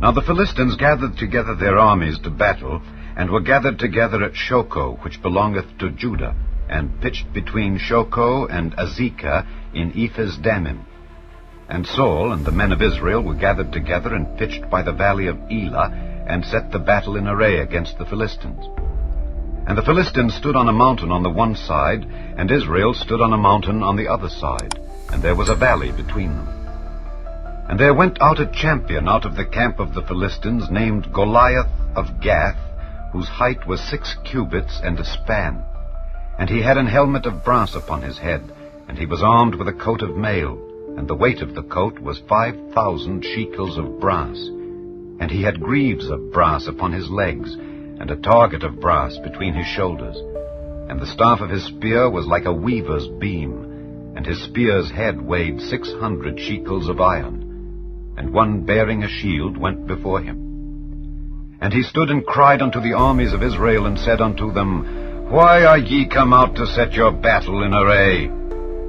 Now the Philistines gathered together their armies to battle, and were gathered together at Shoco, which belongeth to Judah, and pitched between Shoco and Azekah in Ephes-dammim. And Saul and the men of Israel were gathered together and pitched by the Valley of Elah, and set the battle in array against the Philistines. And the Philistines stood on a mountain on the one side, and Israel stood on a mountain on the other side, and there was a valley between them. And there went out a champion out of the camp of the Philistines, named Goliath of Gath, whose height was 6 cubits and a span. And he had an helmet of brass upon his head, and he was armed with a coat of mail, and the weight of the coat was 5,000 shekels of brass. And he had greaves of brass upon his legs, and a target of brass between his shoulders. And the staff of his spear was like a weaver's beam, and his spear's head weighed 600 shekels of iron. And one bearing a shield went before him. And he stood and cried unto the armies of Israel, and said unto them, Why are ye come out to set your battle in array?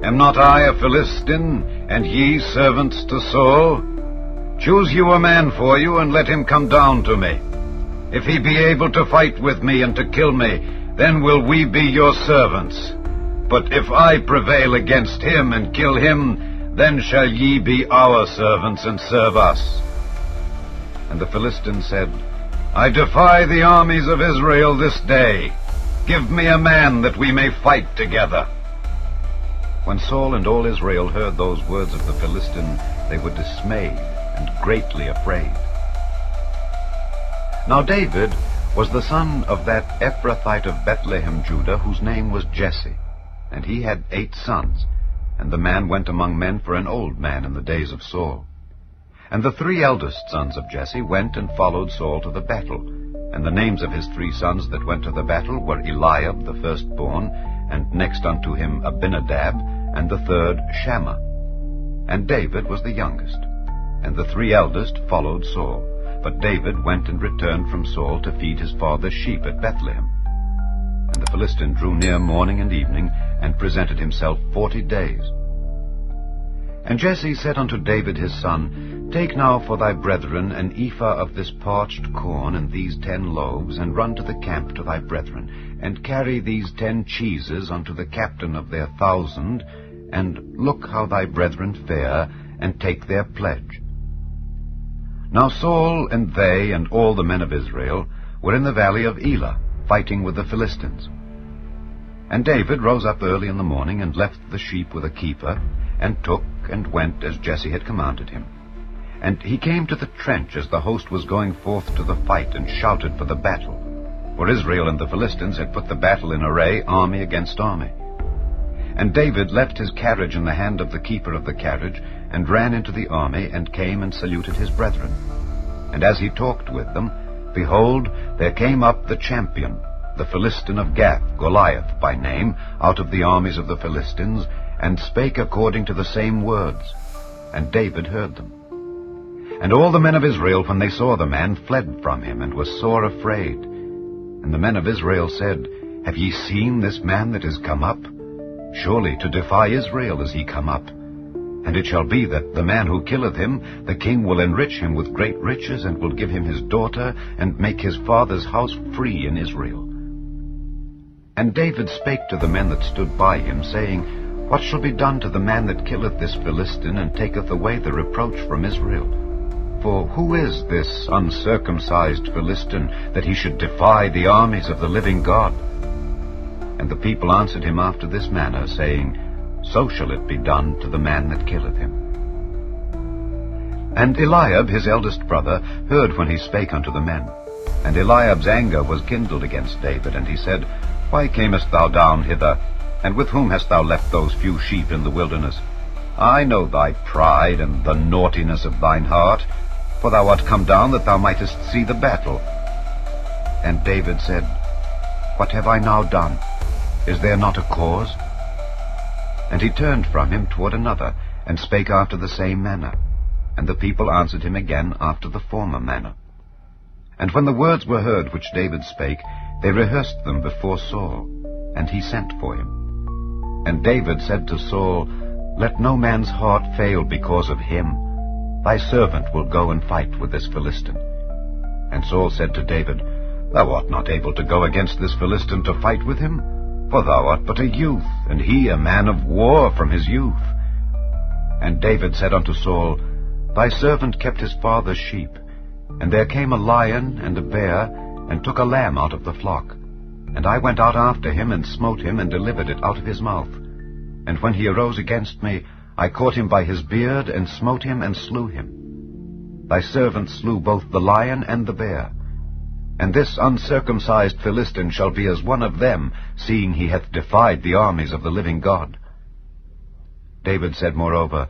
Am not I a Philistine, and ye servants to Saul? Choose you a man for you, and let him come down to me. If he be able to fight with me and to kill me, then will we be your servants. But if I prevail against him and kill him, then shall ye be our servants and serve us. And the Philistines said, I defy the armies of Israel this day. Give me a man that we may fight together. When Saul and all Israel heard those words of the Philistine, they were dismayed and greatly afraid. Now David was the son of that Ephrathite of Bethlehem, Judah, whose name was Jesse. And he had 8 sons. And the man went among men for an old man in the days of Saul. And the 3 eldest sons of Jesse went and followed Saul to the battle. And the names of his 3 sons that went to the battle were Eliab the firstborn, and next unto him Abinadab, and the third Shammah. And David was the youngest. And the 3 eldest followed Saul. But David went and returned from Saul to feed his father's sheep at Bethlehem. And the Philistine drew near morning and evening, and presented himself 40 days. And Jesse said unto David his son, Take now for thy brethren an ephah of this parched corn, and these 10 loaves, and run to the camp to thy brethren, and carry these 10 cheeses unto the captain of their 1,000, and look how thy brethren fare, and take their pledge. Now Saul and they and all the men of Israel were in the Valley of Elah, fighting with the Philistines. And David rose up early in the morning, and left the sheep with a keeper, and took and went as Jesse had commanded him. And he came to the trench as the host was going forth to the fight, and shouted for the battle. For Israel and the Philistines had put the battle in array, army against army. And David left his carriage in the hand of the keeper of the carriage, and ran into the army, and came and saluted his brethren. And as he talked with them, behold, there came up the champion, the Philistine of Gath, Goliath by name, out of the armies of the Philistines, and spake according to the same words. And David heard them. And all the men of Israel, when they saw the man, fled from him, and were sore afraid. And the men of Israel said, Have ye seen this man that is come up? Surely to defy Israel is he come up. And it shall be that the man who killeth him, the king will enrich him with great riches, and will give him his daughter, and make his father's house free in Israel. And David spake to the men that stood by him, saying, What shall be done to the man that killeth this Philistine, and taketh away the reproach from Israel? For who is this uncircumcised Philistine, that he should defy the armies of the living God? And the people answered him after this manner, saying, So shall it be done to the man that killeth him. And Eliab his eldest brother heard when he spake unto the men. And Eliab's anger was kindled against David, and he said, Why camest thou down hither? And with whom hast thou left those few sheep in the wilderness? I know thy pride and the naughtiness of thine heart, for thou art come down that thou mightest see the battle. And David said, What have I now done? Is there not a cause? And he turned from him toward another, and spake after the same manner. And the people answered him again after the former manner. And when the words were heard which David spake, they rehearsed them before Saul, and he sent for him. And David said to Saul, Let no man's heart fail because of him. Thy servant will go and fight with this Philistine. And Saul said to David, Thou art not able to go against this Philistine to fight with him, for thou art but a youth, and he a man of war from his youth. And David said unto Saul, Thy servant kept his father's sheep, and there came a lion and a bear, and took a lamb out of the flock. And I went out after him, and smote him, and delivered it out of his mouth. And when he arose against me, I caught him by his beard, and smote him, and slew him. Thy servant slew both the lion and the bear. And this uncircumcised Philistine shall be as one of them, seeing he hath defied the armies of the living God. David said moreover,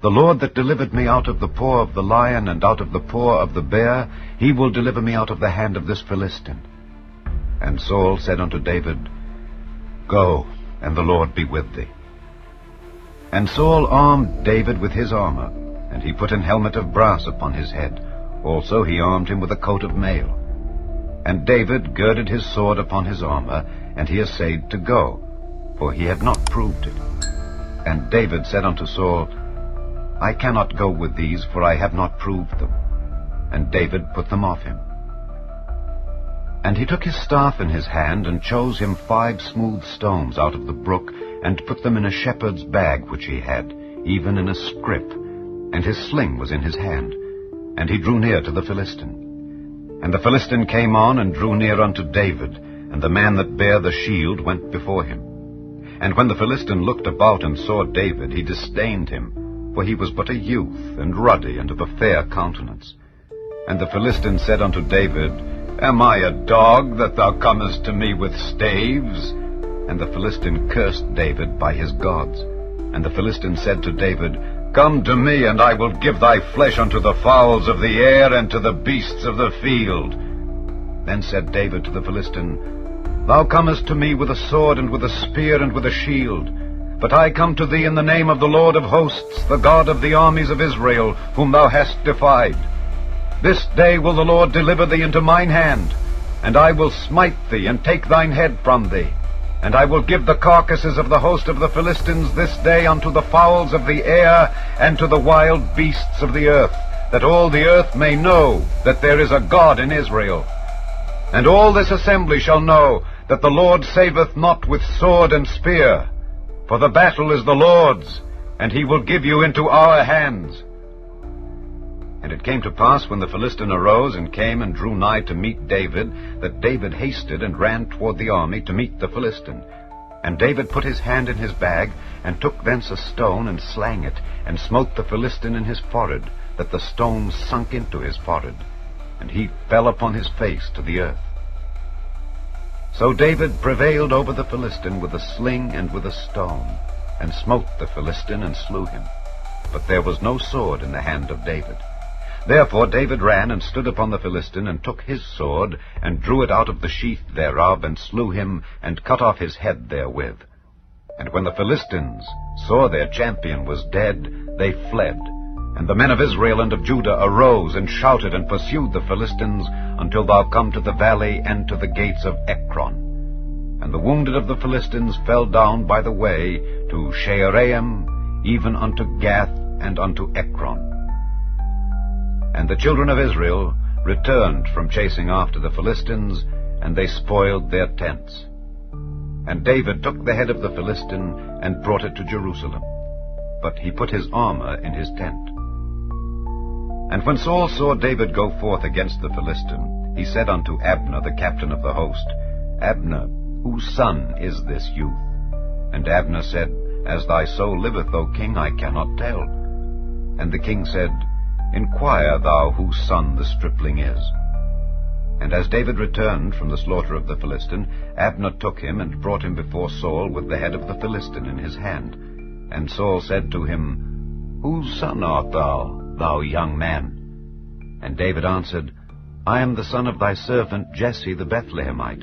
The Lord that delivered me out of the paw of the lion, and out of the paw of the bear, he will deliver me out of the hand of this Philistine. And Saul said unto David, Go, and the Lord be with thee. And Saul armed David with his armor, and he put an helmet of brass upon his head. Also he armed him with a coat of mail. And David girded his sword upon his armor, and he essayed to go, for he had not proved it. And David said unto Saul, I cannot go with these, for I have not proved them. And David put them off him. And he took his staff in his hand, and chose him 5 smooth stones out of the brook, and put them in a shepherd's bag which he had, even in a scrip, and his sling was in his hand. And he drew near to the Philistine. And the Philistine came on, and drew near unto David, and the man that bare the shield went before him. And when the Philistine looked about and saw David, he disdained him, for he was but a youth, and ruddy, and of a fair countenance. And the Philistine said unto David, Am I a dog, that thou comest to me with staves? And the Philistine cursed David by his gods. And the Philistine said to David, Come to me, and I will give thy flesh unto the fowls of the air, and to the beasts of the field. Then said David to the Philistine, Thou comest to me with a sword, and with a spear, and with a shield. But I come to thee in the name of the Lord of hosts, the God of the armies of Israel, whom thou hast defied. This day will the Lord deliver thee into mine hand, and I will smite thee, and take thine head from thee. And I will give the carcasses of the host of the Philistines this day unto the fowls of the air, and to the wild beasts of the earth, that all the earth may know that there is a God in Israel. And all this assembly shall know that the Lord saveth not with sword and spear, for the battle is the Lord's, and he will give you into our hands. And it came to pass, when the Philistine arose and came and drew nigh to meet David, that David hasted and ran toward the army to meet the Philistine. And David put his hand in his bag, and took thence a stone, and slang it, and smote the Philistine in his forehead, that the stone sunk into his forehead, and he fell upon his face to the earth. So David prevailed over the Philistine with a sling and with a stone, and smote the Philistine, and slew him. But there was no sword in the hand of David. Therefore David ran, and stood upon the Philistine, and took his sword, and drew it out of the sheath thereof, and slew him, and cut off his head therewith. And when the Philistines saw their champion was dead, they fled. And the men of Israel and of Judah arose, and shouted, and pursued the Philistines, until thou come to the valley, and to the gates of Ekron. And the wounded of the Philistines fell down by the way to Shaaraim, even unto Gath, and unto Ekron. And the children of Israel returned from chasing after the Philistines, and they spoiled their tents. And David took the head of the Philistine, and brought it to Jerusalem. But he put his armor in his tent. And when Saul saw David go forth against the Philistine, he said unto Abner, the captain of the host, Abner, whose son is this youth? And Abner said, As thy soul liveth, O king, I cannot tell. And the king said, Inquire thou whose son the stripling is. And as David returned from the slaughter of the Philistine, Abner took him, and brought him before Saul with the head of the Philistine in his hand. And Saul said to him, Whose son art thou, thou young man? And David answered, I am the son of thy servant Jesse the Bethlehemite.